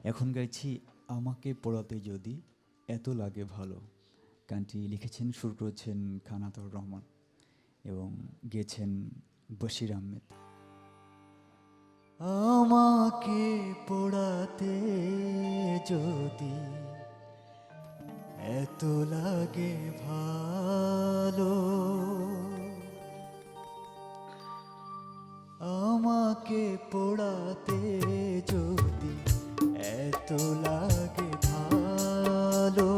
এখন গাইছি আমাকে পড়াতে যদি এত লাগে ভালো। গানটি লিখেছেন, সুর করেছেন খান আতাউর রহমান এবং গেয়েছেন বশির আহমেদ। আমাকে পড়াতে যদি এত লাগে ভালো, আমাকে পড়াতে যদি এত লাগে ভালো,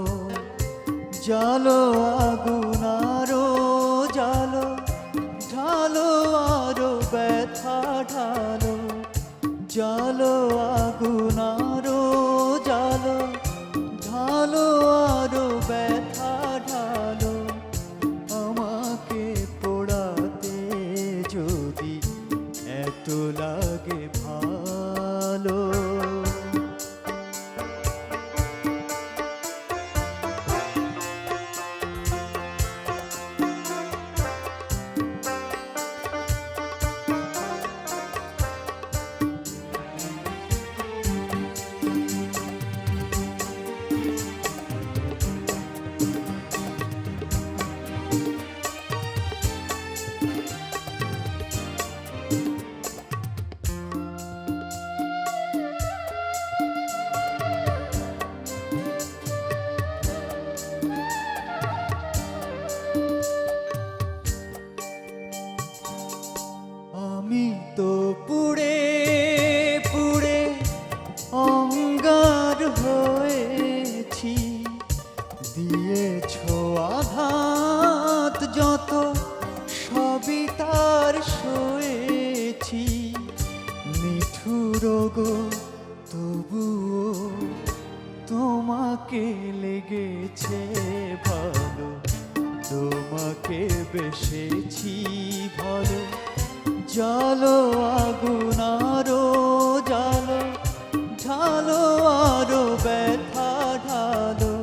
জালো আগুন আরো জালো, ঢালো আরো ব্যথা ঢালো, জালো আগুন আরো জালো, ঢালো আরো ব্যথা ঢালো, আমাকে পোড়াতে যদি এত লাগে ভালো। আমি তো পুড়ে পুড়ে অঙ্গার হয়েছি, দিয়েছ আঘাত যত সবই তার সয়েছি, নিঠুর গো তবুও তোমাকে লেগেছে ভালো, তোমাকে বেসেছি ভালো, জালো আগুন আরো জালো, ঢালো আরো ব্যথা ঢালো,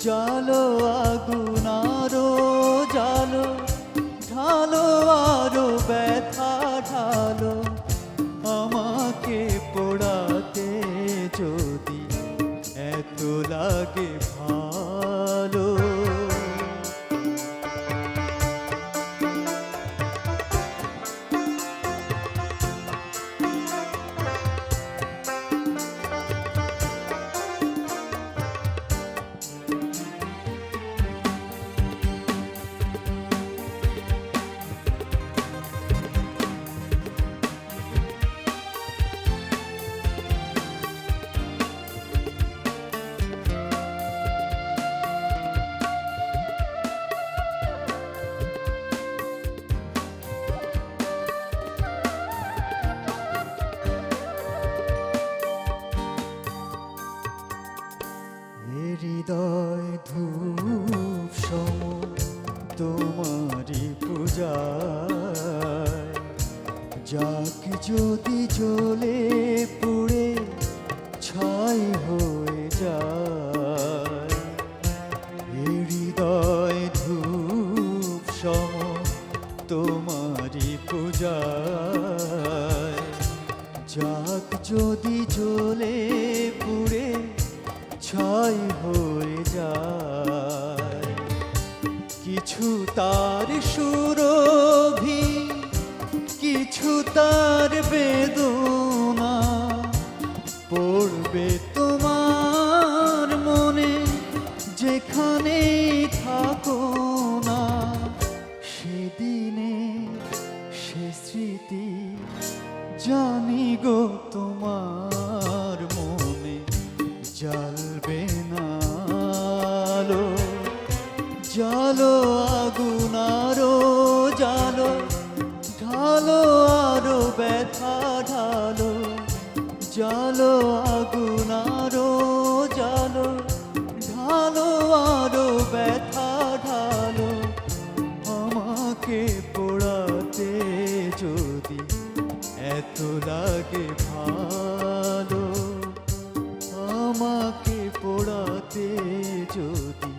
জালো আগুন আরো জালো, ঢালো আরো ব্যথা ঢালো, আমাকে পোড়াতে যদি এত লাগে ভালো। হৃদয় ধূপ সম তোমারি পূজায়, যাক যদি জ্বলে পুড়ে ছাই হয়ে যায়, হৃদয় ধূপ সম তোমারি পূজায়, যাক যদি জ্বলে পুড়ে ছাই হয়ে যায়, কিছু তার সুরভি কিছু তার বেদনা পড়বে তোমার মনে যেখানে থাকো না, সেদিনে সে স্মৃতি জানি গো তোমার মনে জ্বলবে না আলো, জালো আগুন আরো জালো, ঢালো আরো ব্যথা ঢালো, জালো আগুন আরো জালো, ঢালো আরো ব্যথা ঢালো, আমাকে পোড়াতে যদি এত লাগে ভালো, আমাকে পোড়াতে যদি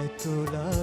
এত লাগে